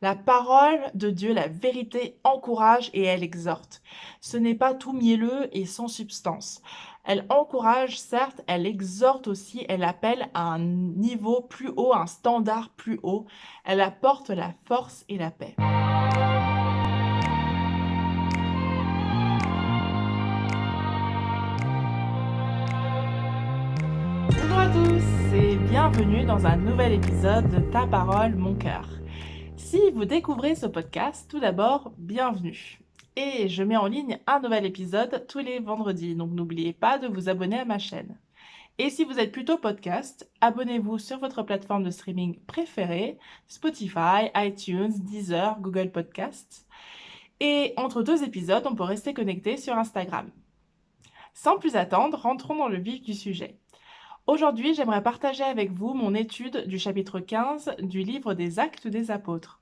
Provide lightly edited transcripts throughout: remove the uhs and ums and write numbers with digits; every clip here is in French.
La parole de Dieu, la vérité, encourage et elle exhorte. Ce n'est pas tout mielleux et sans substance. Elle encourage, certes, elle exhorte aussi, elle appelle à un niveau plus haut, un standard plus haut. Elle apporte la force et la paix. Bonjour à tous et bienvenue dans un nouvel épisode de Ta parole, mon cœur. Si vous découvrez ce podcast, tout d'abord, bienvenue. Et je mets en ligne un nouvel épisode tous les vendredis, donc n'oubliez pas de vous abonner à ma chaîne. Et si vous êtes plutôt podcast, abonnez-vous sur votre plateforme de streaming préférée, Spotify, iTunes, Deezer, Google Podcasts. Et entre deux épisodes, on peut rester connecté sur Instagram. Sans plus attendre, rentrons dans le vif du sujet. Aujourd'hui, j'aimerais partager avec vous mon étude du chapitre 15 du livre des Actes des Apôtres.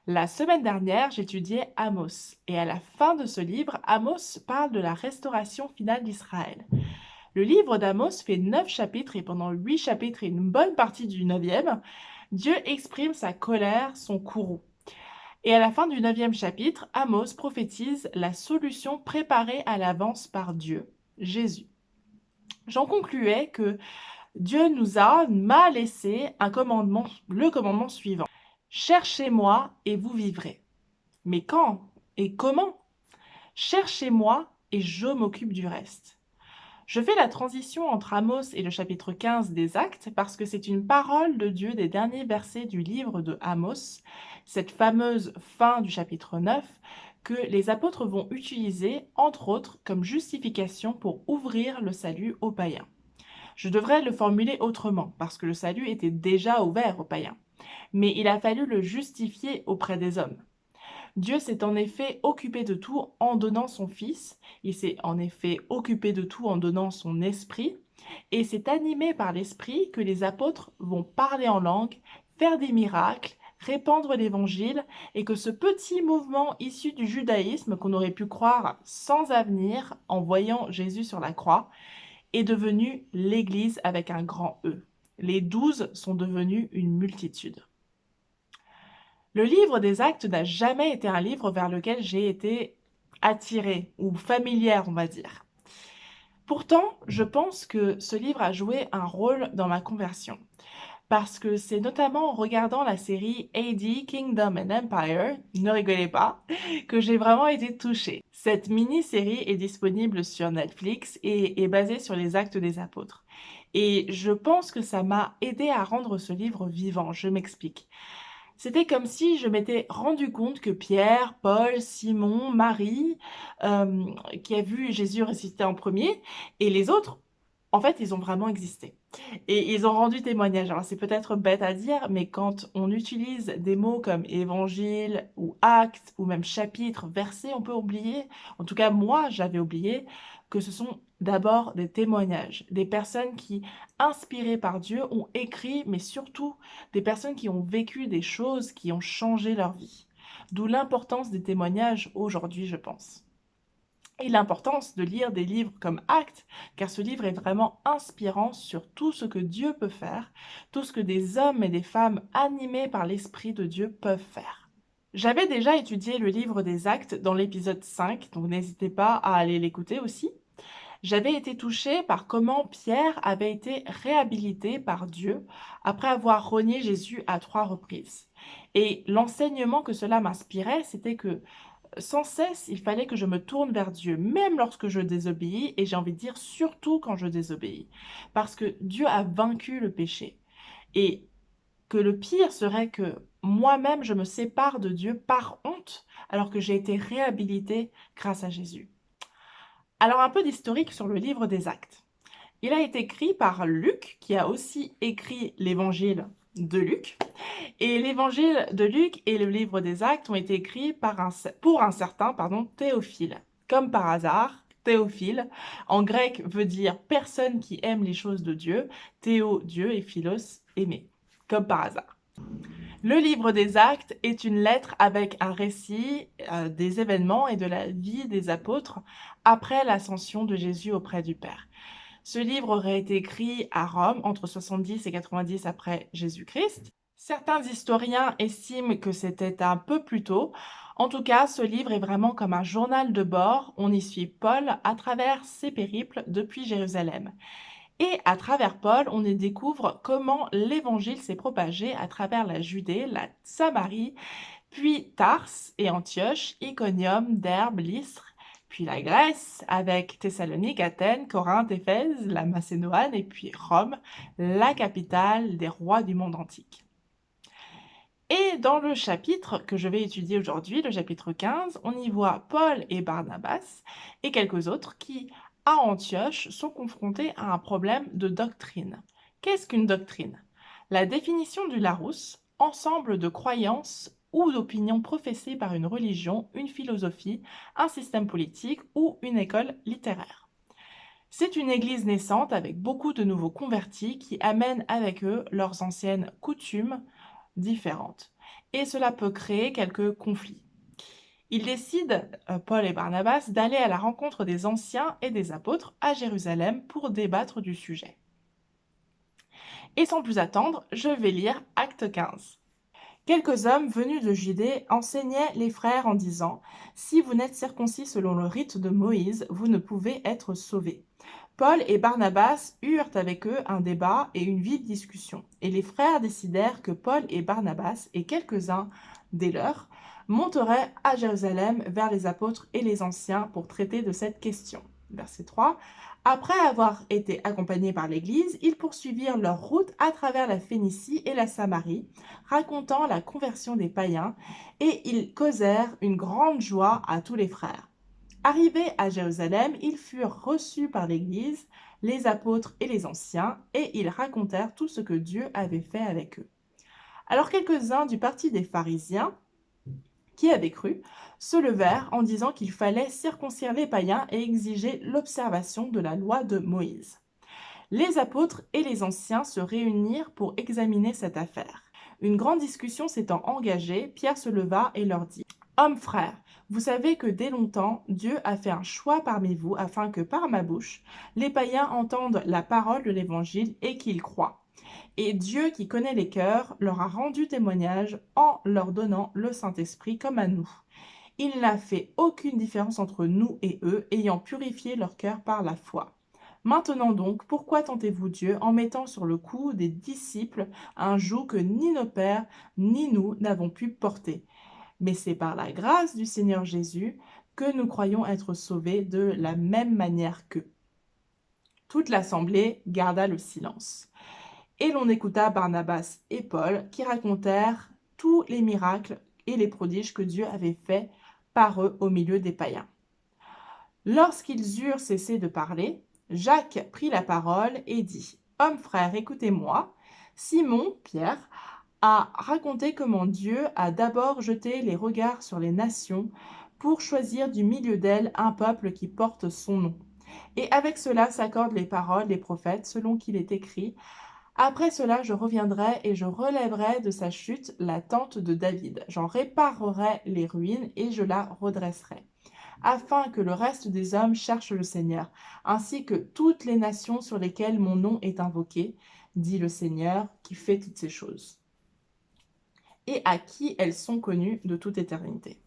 La semaine dernière, j'étudiais Amos, et à la fin de ce livre, Amos parle de la restauration finale d'Israël. Le livre d'Amos fait 9 chapitres, et pendant 8 chapitres et une bonne partie du 9e, Dieu exprime sa colère, son courroux. Et à la fin du 9e chapitre, Amos prophétise la solution préparée à l'avance par Dieu, Jésus. J'en concluais que Dieu m'a laissé le commandement suivant. Cherchez-moi et vous vivrez. Mais quand et comment? Cherchez-moi et je m'occupe du reste. Je fais la transition entre Amos et le chapitre 15 des Actes parce que c'est une parole de Dieu des derniers versets du livre de Amos, cette fameuse fin du chapitre 9, que les apôtres vont utiliser, entre autres, comme justification pour ouvrir le salut aux païens. Je devrais le formuler autrement, parce que le salut était déjà ouvert aux païens. Mais il a fallu le justifier auprès des hommes. Dieu s'est en effet occupé de tout en donnant son Fils, il s'est en effet occupé de tout en donnant son Esprit, et c'est animé par l'Esprit que les apôtres vont parler en langue, faire des miracles, répandre l'Évangile, et que ce petit mouvement issu du judaïsme qu'on aurait pu croire sans avenir en voyant Jésus sur la croix, est devenu l'Église avec un grand E. Les 12 sont devenus une multitude. Le livre des Actes n'a jamais été un livre vers lequel j'ai été attirée ou familière, on va dire. Pourtant, je pense que ce livre a joué un rôle dans ma conversion. Parce que c'est notamment en regardant la série AD Kingdom and Empire, ne rigolez pas, que j'ai vraiment été touchée. Cette mini-série est disponible sur Netflix et est basée sur les Actes des Apôtres. Et je pense que ça m'a aidé à rendre ce livre vivant, je m'explique. C'était comme si je m'étais rendu compte que Pierre, Paul, Simon, Marie, qui a vu Jésus ressusciter en premier, et les autres, en fait, ils ont vraiment existé. Et ils ont rendu témoignage. Alors, c'est peut-être bête à dire, mais quand on utilise des mots comme évangile ou acte ou même chapitre, verset, on peut oublier, en tout cas moi, j'avais oublié, que ce sont d'abord des témoignages, des personnes qui, inspirées par Dieu, ont écrit, mais surtout des personnes qui ont vécu des choses qui ont changé leur vie. D'où l'importance des témoignages aujourd'hui, je pense. Et l'importance de lire des livres comme Actes, car ce livre est vraiment inspirant sur tout ce que Dieu peut faire, tout ce que des hommes et des femmes animés par l'Esprit de Dieu peuvent faire. J'avais déjà étudié le livre des Actes dans l'épisode 5, donc n'hésitez pas à aller l'écouter aussi. J'avais été touchée par comment Pierre avait été réhabilité par Dieu après avoir renié Jésus à 3 reprises. Et l'enseignement que cela m'inspirait, c'était que sans cesse, il fallait que je me tourne vers Dieu, même lorsque je désobéis, et j'ai envie de dire surtout quand je désobéis. Parce que Dieu a vaincu le péché. Et que le pire serait que moi-même, je me sépare de Dieu par honte, alors que j'ai été réhabilitée grâce à Jésus. Alors un peu d'historique sur le livre des Actes. Il a été écrit par Luc, qui a aussi écrit l'évangile de Luc. Et l'évangile de Luc et le livre des Actes ont été écrits pour un certain Théophile. Comme par hasard, Théophile, en grec, veut dire personne qui aime les choses de Dieu, Théo, Dieu, et Philos, aimer. Comme par hasard. Le livre des Actes est une lettre avec un récit des événements et de la vie des apôtres après l'ascension de Jésus auprès du Père. Ce livre aurait été écrit à Rome entre 70 et 90 après Jésus-Christ. Certains historiens estiment que c'était un peu plus tôt. En tout cas, ce livre est vraiment comme un journal de bord. On y suit Paul à travers ses périples depuis Jérusalem. Et à travers Paul, on y découvre comment l'évangile s'est propagé à travers la Judée, la Samarie, puis Tars et Antioche, Iconium, Derbe, Lystre, puis la Grèce avec Thessalonique, Athènes, Corinthe, Éphèse, la Macédoine et puis Rome, la capitale des rois du monde antique. Et dans le chapitre que je vais étudier aujourd'hui, le chapitre 15, on y voit Paul et Barnabas et quelques autres qui, à Antioche, sont confrontés à un problème de doctrine. Qu'est-ce qu'une doctrine? La définition du Larousse, ensemble de croyances ou d'opinions professées par une religion, une philosophie, un système politique ou une école littéraire. C'est une église naissante avec beaucoup de nouveaux convertis qui amènent avec eux leurs anciennes coutumes différentes. Et cela peut créer quelques conflits. Ils décident, Paul et Barnabas, d'aller à la rencontre des anciens et des apôtres à Jérusalem pour débattre du sujet. Et sans plus attendre, je vais lire Acte 15. Quelques hommes venus de Judée enseignaient les frères en disant: Si vous n'êtes circoncis selon le rite de Moïse, vous ne pouvez être sauvés. Paul et Barnabas eurent avec eux un débat et une vive discussion, et les frères décidèrent que Paul et Barnabas et quelques-uns des leurs monteraient à Jérusalem vers les apôtres et les anciens pour traiter de cette question. Verset 3. Après avoir été accompagnés par l'Église, ils poursuivirent leur route à travers la Phénicie et la Samarie, racontant la conversion des païens, et ils causèrent une grande joie à tous les frères. Arrivés à Jérusalem, ils furent reçus par l'Église, les apôtres et les anciens, et ils racontèrent tout ce que Dieu avait fait avec eux. Alors quelques-uns du parti des pharisiens, qui avaient cru, se levèrent en disant qu'il fallait circoncire les païens et exiger l'observation de la loi de Moïse. Les apôtres et les anciens se réunirent pour examiner cette affaire. Une grande discussion s'étant engagée, Pierre se leva et leur dit: Hommes frères, vous savez que dès longtemps, Dieu a fait un choix parmi vous afin que par ma bouche, les païens entendent la parole de l'Évangile et qu'ils croient. Et Dieu, qui connaît les cœurs, leur a rendu témoignage en leur donnant le Saint-Esprit comme à nous. Il n'a fait aucune différence entre nous et eux, ayant purifié leur cœur par la foi. Maintenant donc, pourquoi tentez-vous Dieu en mettant sur le cou des disciples un joug que ni nos pères ni nous n'avons pu porter? Mais c'est par la grâce du Seigneur Jésus que nous croyons être sauvés de la même manière qu'eux. Toute l'assemblée garda le silence. Et l'on écouta Barnabas et Paul qui racontèrent tous les miracles et les prodiges que Dieu avait faits par eux au milieu des païens. Lorsqu'ils eurent cessé de parler, Jacques prit la parole et dit: Hommes frères, écoutez-moi. Simon, Pierre, a raconté comment Dieu a d'abord jeté les regards sur les nations pour choisir du milieu d'elles un peuple qui porte son nom. Et avec cela s'accordent les paroles des prophètes, selon qu'il est écrit: Après cela, je reviendrai et je relèverai de sa chute la tente de David. J'en réparerai les ruines et je la redresserai, afin que le reste des hommes cherche le Seigneur, ainsi que toutes les nations sur lesquelles mon nom est invoqué, dit le Seigneur qui fait toutes ces choses, et à qui elles sont connues de toute éternité.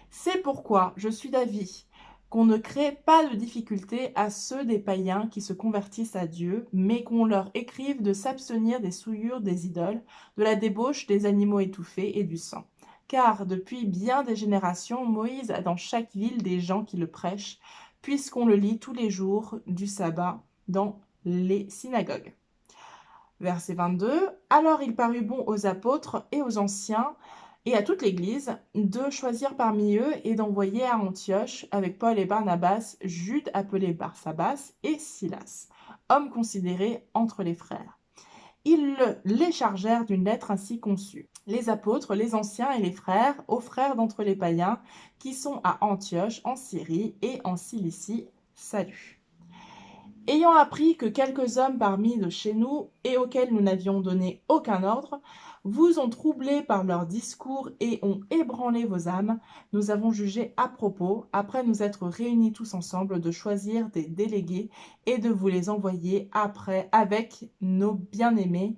C'est pourquoi je suis d'avis qu'on ne crée pas de difficulté à ceux des païens qui se convertissent à Dieu, mais qu'on leur écrive de s'abstenir des souillures des idoles, de la débauche des animaux étouffés et du sang. Car depuis bien des générations, Moïse a dans chaque ville des gens qui le prêchent, puisqu'on le lit tous les jours du sabbat dans les synagogues. Verset 22. Alors il parut bon aux apôtres et aux anciens et à toute l'Église de choisir parmi eux et d'envoyer à Antioche avec Paul et Barnabas, Jude appelé Barsabas et Silas, hommes considérés entre les frères. Ils les chargèrent d'une lettre ainsi conçue: Les apôtres, les anciens et les frères, aux frères d'entre les païens qui sont à Antioche, en Syrie et en Cilicie, salut. Ayant appris que quelques hommes parmi de chez nous, et auxquels nous n'avions donné aucun ordre, vous ont troublé par leurs discours et ont ébranlé vos âmes, nous avons jugé à propos, après nous être réunis tous ensemble, de choisir des délégués et de vous les envoyer après avec nos bien-aimés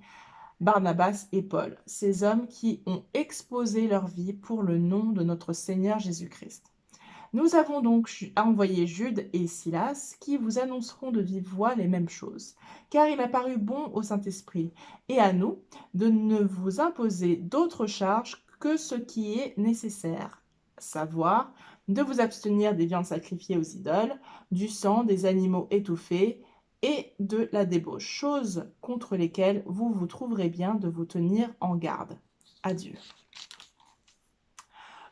Barnabas et Paul, ces hommes qui ont exposé leur vie pour le nom de notre Seigneur Jésus-Christ. Nous avons donc envoyé Jude et Silas qui vous annonceront de vive voix les mêmes choses, car il a paru bon au Saint-Esprit et à nous de ne vous imposer d'autres charges que ce qui est nécessaire, savoir de vous abstenir des viandes sacrifiées aux idoles, du sang des animaux étouffés et de la débauche, choses contre lesquelles vous vous trouverez bien de vous tenir en garde. Adieu.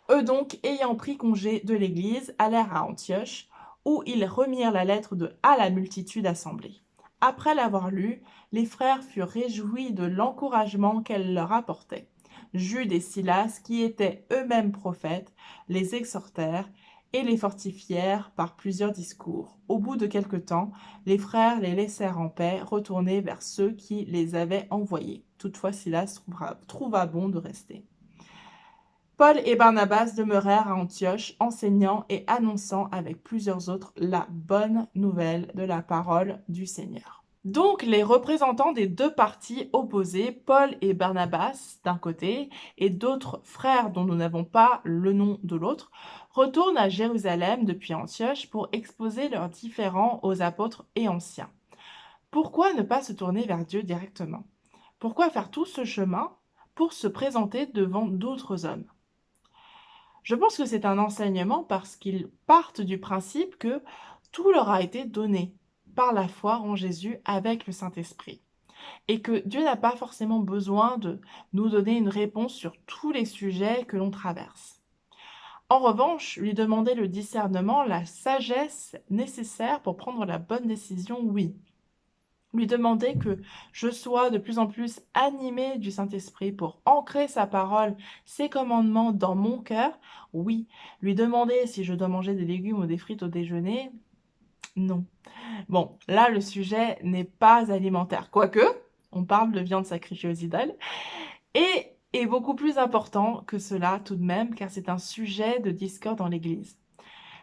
Eux donc, ayant pris congé de l'Église, allèrent à Antioche, où ils remirent la lettre à la multitude assemblée. Après l'avoir lue, les frères furent réjouis de l'encouragement qu'elle leur apportait. Jude et Silas, qui étaient eux-mêmes prophètes, les exhortèrent et les fortifièrent par plusieurs discours. Au bout de quelque temps, les frères les laissèrent en paix, retournés vers ceux qui les avaient envoyés. Toutefois, Silas trouva bon de rester. Paul et Barnabas demeurèrent à Antioche, enseignant et annonçant avec plusieurs autres la bonne nouvelle de la parole du Seigneur. Donc les représentants des deux partis opposés, Paul et Barnabas d'un côté, et d'autres frères dont nous n'avons pas le nom de l'autre, retournent à Jérusalem depuis Antioche pour exposer leurs différends aux apôtres et anciens. Pourquoi ne pas se tourner vers Dieu directement? Pourquoi faire tout ce chemin pour se présenter devant d'autres hommes? Je pense que c'est un enseignement parce qu'ils partent du principe que tout leur a été donné par la foi en Jésus avec le Saint-Esprit et que Dieu n'a pas forcément besoin de nous donner une réponse sur tous les sujets que l'on traverse. En revanche, lui demander le discernement, la sagesse nécessaire pour prendre la bonne décision, oui. Lui demander que je sois de plus en plus animée du Saint-Esprit pour ancrer sa parole, ses commandements dans mon cœur, oui. Lui demander si je dois manger des légumes ou des frites au déjeuner, non. Bon, là, le sujet n'est pas alimentaire, quoique, on parle de viande sacrifiée aux idoles, et est beaucoup plus important que cela tout de même, car c'est un sujet de discorde dans l'Église.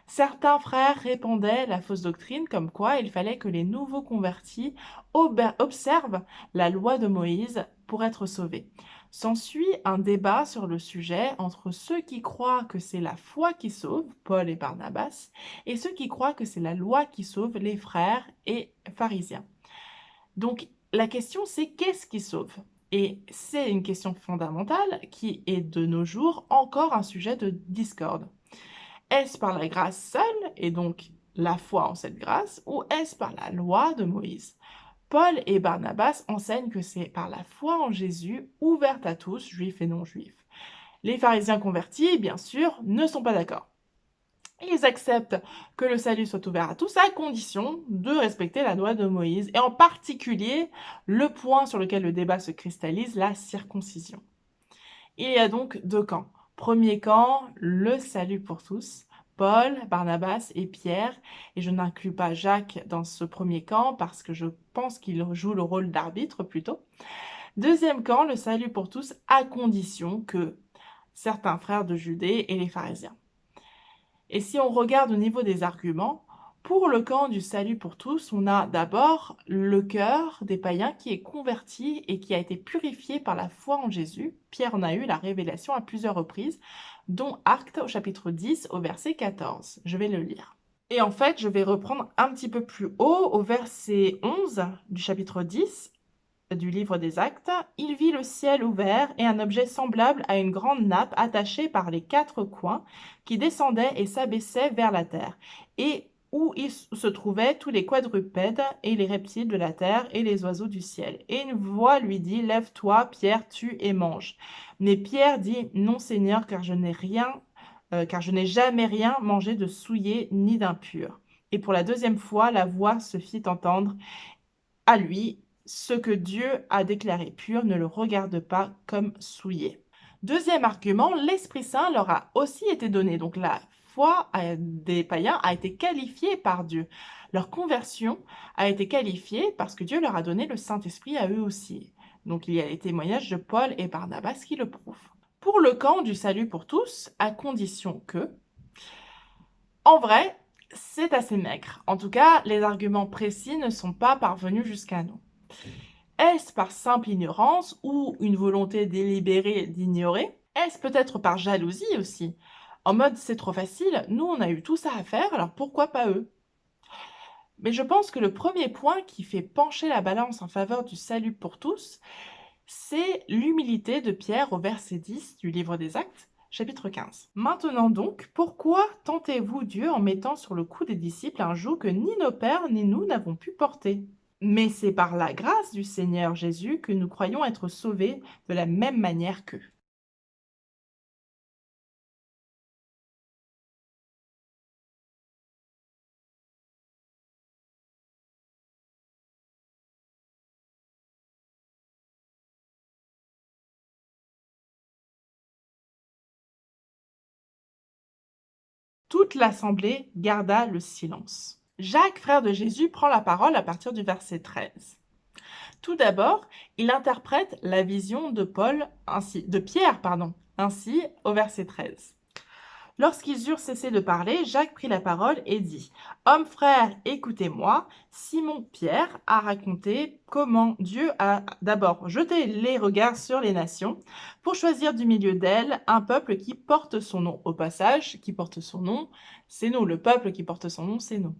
Certains frères répandaient la fausse doctrine comme quoi il fallait que les nouveaux convertis observent la loi de Moïse pour être sauvés. S'ensuit un débat sur le sujet entre ceux qui croient que c'est la foi qui sauve, Paul et Barnabas, et ceux qui croient que c'est la loi qui sauve, les frères et pharisiens. Donc la question c'est qu'est-ce qui sauve? Et c'est une question fondamentale qui est de nos jours encore un sujet de discorde. Est-ce par la grâce seule, et donc la foi en cette grâce, ou est-ce par la loi de Moïse? Paul et Barnabas enseignent que c'est par la foi en Jésus, ouverte à tous, juifs et non-juifs. Les pharisiens convertis, bien sûr, ne sont pas d'accord. Ils acceptent que le salut soit ouvert à tous à condition de respecter la loi de Moïse, et en particulier le point sur lequel le débat se cristallise, la circoncision. Il y a donc deux camps. Premier camp, le salut pour tous. Paul, Barnabas et Pierre, et je n'inclus pas Jacques dans ce premier camp parce que je pense qu'il joue le rôle d'arbitre plutôt. Deuxième camp, le salut pour tous à condition que certains frères de Judée et les pharisiens. Et si on regarde au niveau des arguments, pour le camp du salut pour tous, on a d'abord le cœur des païens qui est converti et qui a été purifié par la foi en Jésus. Pierre en a eu la révélation à plusieurs reprises, dont Actes au chapitre 10 au verset 14. Je vais le lire. Et en fait, je vais reprendre un petit peu plus haut au verset 11 du chapitre 10 du livre des Actes. Il vit le ciel ouvert et un objet semblable à une grande nappe attachée par les quatre coins qui descendait et s'abaissait vers la terre, et où il se trouvaient tous les quadrupèdes et les reptiles de la terre et les oiseaux du ciel. Et une voix lui dit, lève-toi, Pierre, tue et mange. Mais Pierre dit, non Seigneur, car je n'ai jamais rien mangé de souillé ni d'impur. Et pour la deuxième fois, la voix se fit entendre à lui, ce que Dieu a déclaré pur, ne le regarde pas comme souillé. Deuxième argument, l'Esprit Saint leur a aussi été donné. Donc la foi des païens a été qualifiée par Dieu. Leur conversion a été qualifiée parce que Dieu leur a donné le Saint-Esprit à eux aussi. Donc il y a les témoignages de Paul et Barnabas qui le prouvent. Pour le camp du salut pour tous, à condition que, en vrai, c'est assez maigre. En tout cas, les arguments précis ne sont pas parvenus jusqu'à nous. Est-ce par simple ignorance ou une volonté délibérée d'ignorer? Est-ce peut-être par jalousie aussi? En mode c'est trop facile, nous on a eu tout ça à faire, alors pourquoi pas eux? Mais je pense que le premier point qui fait pencher la balance en faveur du salut pour tous, c'est l'humilité de Pierre au verset 10 du livre des Actes, chapitre 15. Maintenant donc, pourquoi tentez-vous Dieu en mettant sur le cou des disciples un joug que ni nos pères ni nous n'avons pu porter? Mais c'est par la grâce du Seigneur Jésus que nous croyons être sauvés de la même manière qu'eux. Toute l'assemblée garda le silence. Jacques, frère de Jésus, prend la parole à partir du verset 13. Tout d'abord, il interprète la vision de Pierre, ainsi au verset 13. Lorsqu'ils eurent cessé de parler, Jacques prit la parole et dit: Hommes frères, écoutez-moi. Simon Pierre a raconté comment Dieu a d'abord jeté les regards sur les nations pour choisir du milieu d'elles un peuple qui porte son nom. Au passage, qui porte son nom, c'est nous. Le peuple qui porte son nom, c'est nous.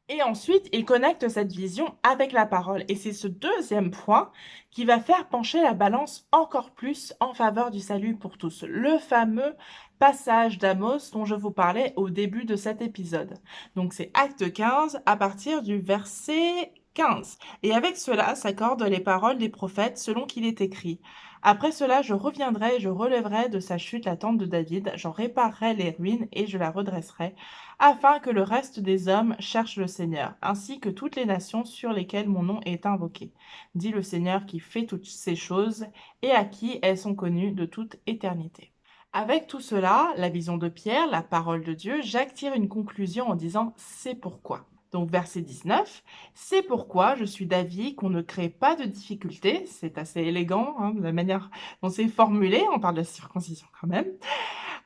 Et ensuite, il connecte cette vision avec la parole. Et c'est ce deuxième point qui va faire pencher la balance encore plus en faveur du salut pour tous. Le fameux passage d'Amos dont je vous parlais au début de cet épisode. Donc c'est Acte 15 à partir du verset 15. Et avec cela s'accordent les paroles des prophètes selon qu'il est écrit. Après cela, je reviendrai et je relèverai de sa chute la tente de David, j'en réparerai les ruines et je la redresserai, afin que le reste des hommes cherche le Seigneur, ainsi que toutes les nations sur lesquelles mon nom est invoqué, dit le Seigneur qui fait toutes ces choses et à qui elles sont connues de toute éternité. Avec tout cela, la vision de Pierre, la parole de Dieu, Jacques tire une conclusion en disant: c'est pourquoi. Donc verset 19, c'est pourquoi je suis d'avis qu'on ne crée pas de difficultés, c'est assez élégant la manière dont c'est formulé, on parle de la circoncision quand même,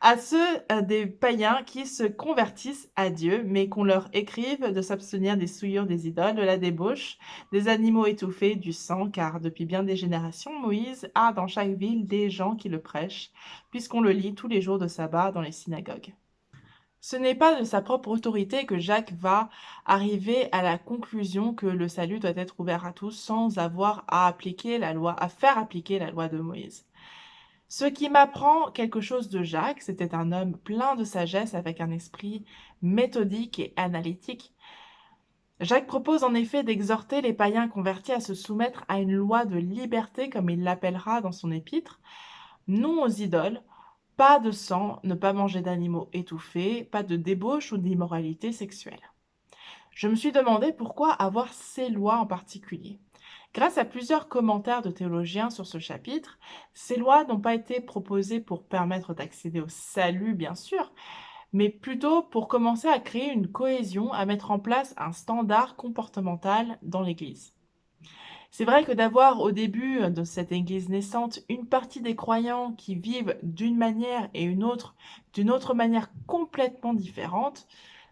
à ceux des païens qui se convertissent à Dieu, mais qu'on leur écrive de s'abstenir des souillures des idoles, de la débauche, des animaux étouffés, du sang, car depuis bien des générations, Moïse a dans chaque ville des gens qui le prêchent, puisqu'on le lit tous les jours de sabbat dans les synagogues. Ce n'est pas de sa propre autorité que Jacques va arriver à la conclusion que le salut doit être ouvert à tous sans avoir à appliquer la loi, à faire appliquer la loi de Moïse. Ce qui m'apprend quelque chose de Jacques, c'était un homme plein de sagesse avec un esprit méthodique et analytique. Jacques propose en effet d'exhorter les païens convertis à se soumettre à une loi de liberté, comme il l'appellera dans son épître, non aux idoles, pas de sang, ne pas manger d'animaux étouffés, pas de débauche ou d'immoralité sexuelle. Je me suis demandé pourquoi avoir ces lois en particulier. Grâce à plusieurs commentaires de théologiens sur ce chapitre, ces lois n'ont pas été proposées pour permettre d'accéder au salut, bien sûr, mais plutôt pour commencer à créer une cohésion, à mettre en place un standard comportemental dans l'Église. C'est vrai que d'avoir au début de cette Église naissante une partie des croyants qui vivent d'une manière et une autre d'une autre manière complètement différente,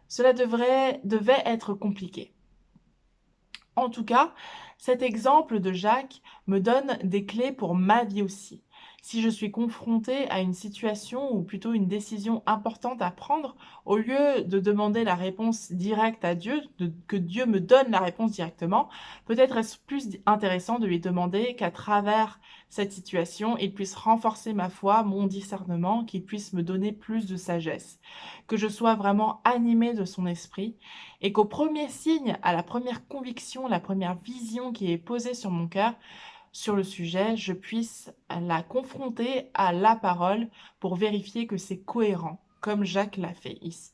cela devait être compliqué. En tout cas, cet exemple de Jacques me donne des clés pour ma vie aussi. Si je suis confrontée à une situation ou plutôt une décision importante à prendre, au lieu de demander la réponse directe à Dieu, que Dieu me donne la réponse directement, peut-être est-ce plus intéressant de lui demander qu'à travers cette situation, il puisse renforcer ma foi, mon discernement, qu'il puisse me donner plus de sagesse, que je sois vraiment animée de son esprit et qu'au premier signe, à la première conviction, la première vision qui est posée sur mon cœur, sur le sujet, je puisse la confronter à la parole pour vérifier que c'est cohérent, comme Jacques l'a fait ici.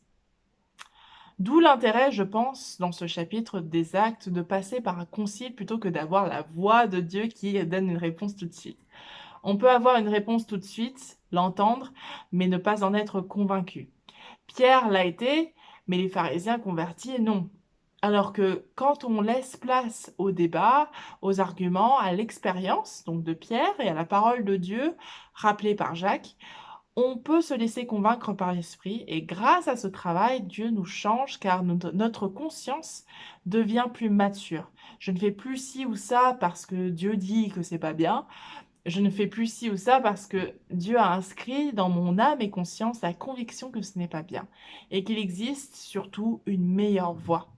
D'où l'intérêt, je pense, dans ce chapitre des Actes, de passer par un concile plutôt que d'avoir la voix de Dieu qui donne une réponse tout de suite. On peut avoir une réponse tout de suite, l'entendre, mais ne pas en être convaincu. Pierre l'a été, mais les pharisiens convertis, non. Alors que quand on laisse place au débat, aux arguments, à l'expérience donc de Pierre et à la parole de Dieu rappelée par Jacques, On peut se laisser convaincre par l'esprit et grâce à ce travail, Dieu nous change car notre conscience devient plus mature. Je ne fais plus ci ou ça parce que Dieu dit que c'est pas bien. Je ne fais plus ci ou ça parce que Dieu a inscrit dans mon âme et conscience la conviction que ce n'est pas bien et qu'il existe surtout une meilleure voie.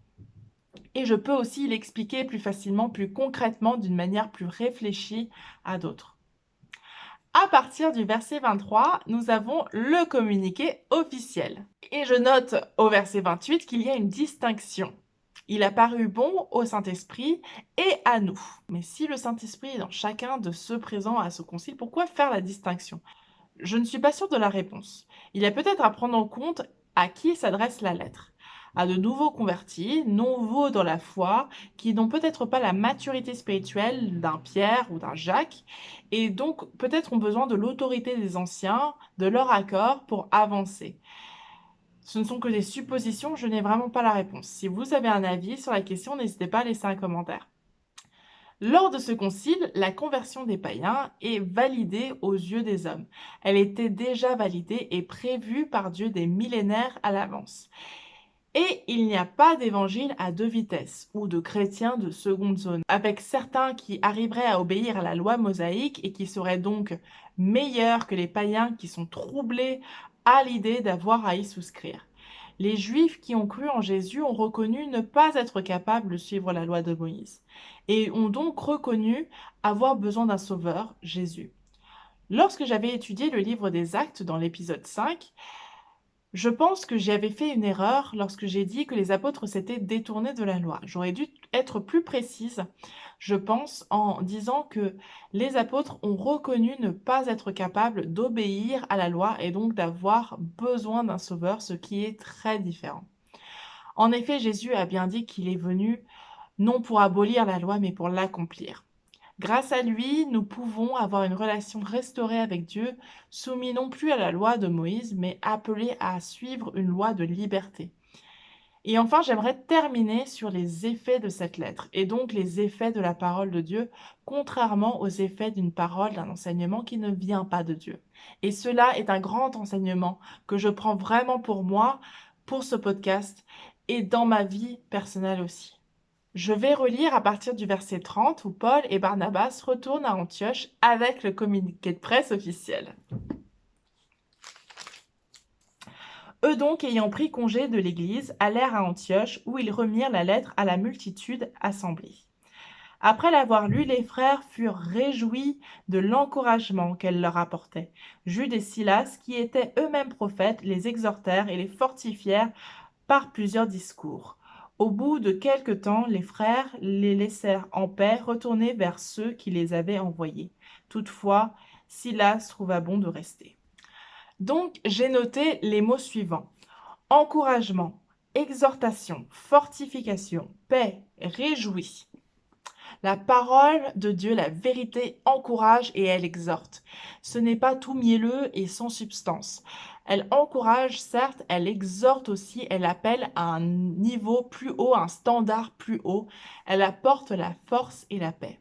Et je peux aussi l'expliquer plus facilement, plus concrètement, d'une manière plus réfléchie à d'autres. À partir du verset 23, nous avons le communiqué officiel. Et je note au verset 28 qu'il y a une distinction. Il a paru bon au Saint-Esprit et à nous. Mais si le Saint-Esprit est dans chacun de ceux présents à ce concile, pourquoi faire la distinction? Je ne suis pas sûre de la réponse. Il y a peut-être à prendre en compte à qui s'adresse la lettre. À de nouveaux convertis, nouveaux dans la foi, qui n'ont peut-être pas la maturité spirituelle d'un Pierre ou d'un Jacques, et donc peut-être ont besoin de l'autorité des anciens, de leur accord pour avancer. Ce ne sont que des suppositions, je n'ai vraiment pas la réponse. Si vous avez un avis sur la question, n'hésitez pas à laisser un commentaire. Lors de ce concile, la conversion des païens est validée aux yeux des hommes. Elle était déjà validée et prévue par Dieu des millénaires à l'avance. Et il n'y a pas d'évangile à deux vitesses ou de chrétiens de seconde zone, avec certains qui arriveraient à obéir à la loi mosaïque et qui seraient donc meilleurs que les païens qui sont troublés à l'idée d'avoir à y souscrire. Les Juifs qui ont cru en Jésus ont reconnu ne pas être capables de suivre la loi de Moïse et ont donc reconnu avoir besoin d'un sauveur, Jésus. Lorsque j'avais étudié le livre des Actes dans l'épisode 5, je pense que j'avais fait une erreur lorsque j'ai dit que les apôtres s'étaient détournés de la loi. J'aurais dû être plus précise, je pense, en disant que les apôtres ont reconnu ne pas être capables d'obéir à la loi et donc d'avoir besoin d'un sauveur, ce qui est très différent. En effet, Jésus a bien dit qu'il est venu non pour abolir la loi, mais pour l'accomplir. Grâce à lui, nous pouvons avoir une relation restaurée avec Dieu, soumis non plus à la loi de Moïse, mais appelés à suivre une loi de liberté. Et enfin, j'aimerais terminer sur les effets de cette lettre, et donc les effets de la parole de Dieu, contrairement aux effets d'une parole, d'un enseignement qui ne vient pas de Dieu. Et cela est un grand enseignement que je prends vraiment pour moi, pour ce podcast, et dans ma vie personnelle aussi. Je vais relire à partir du verset 30 où Paul et Barnabas retournent à Antioche avec le communiqué de presse officiel. Eux donc, ayant pris congé de l'Église, allèrent à Antioche où ils remirent la lettre à la multitude assemblée. Après l'avoir lue, les frères furent réjouis de l'encouragement qu'elle leur apportait. Jude et Silas, qui étaient eux-mêmes prophètes, les exhortèrent et les fortifièrent par plusieurs discours. Au bout de quelque temps, les frères les laissèrent en paix, retourner vers ceux qui les avaient envoyés. Toutefois, Silas trouva bon de rester. Donc, j'ai noté les mots suivants. Encouragement, exhortation, fortification, paix, réjouis. La parole de Dieu, la vérité, encourage et elle exhorte. Ce n'est pas tout mielleux et sans substance. Elle encourage, certes, elle exhorte aussi, elle appelle à un niveau plus haut, un standard plus haut. Elle apporte la force et la paix.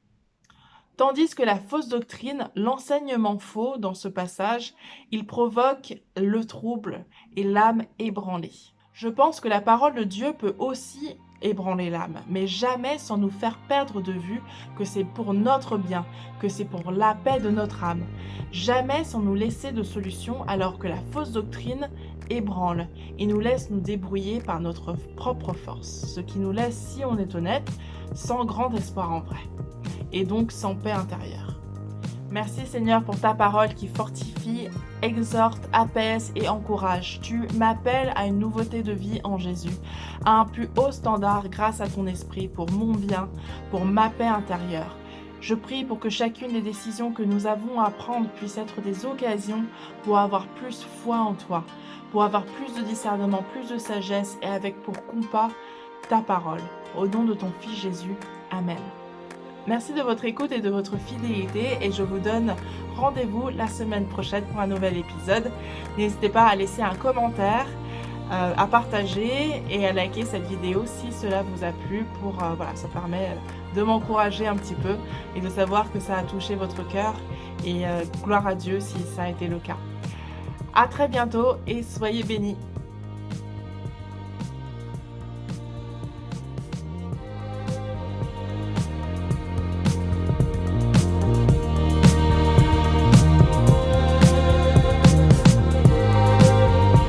Tandis que la fausse doctrine, l'enseignement faux dans ce passage, il provoque le trouble et l'âme ébranlée. Je pense que la parole de Dieu peut aussi ébranler l'âme, mais jamais sans nous faire perdre de vue que c'est pour notre bien, que c'est pour la paix de notre âme. Jamais sans nous laisser de solution alors que la fausse doctrine ébranle et nous laisse nous débrouiller par notre propre force, ce qui nous laisse, si on est honnête, sans grand espoir en vrai, et donc sans paix intérieure. Merci Seigneur pour ta parole qui fortifie, exhorte, apaise et encourage. Tu m'appelles à une nouveauté de vie en Jésus, à un plus haut standard grâce à ton esprit pour mon bien, pour ma paix intérieure. Je prie pour que chacune des décisions que nous avons à prendre puisse être des occasions pour avoir plus foi en toi, pour avoir plus de discernement, plus de sagesse et avec pour compas ta parole. Au nom de ton Fils Jésus. Amen. Merci de votre écoute et de votre fidélité et je vous donne rendez-vous la semaine prochaine pour un nouvel épisode. N'hésitez pas à laisser un commentaire, à partager et à liker cette vidéo si cela vous a plu. Ça permet de m'encourager un petit peu et de savoir que ça a touché votre cœur et gloire à Dieu si ça a été le cas. À très bientôt et soyez bénis.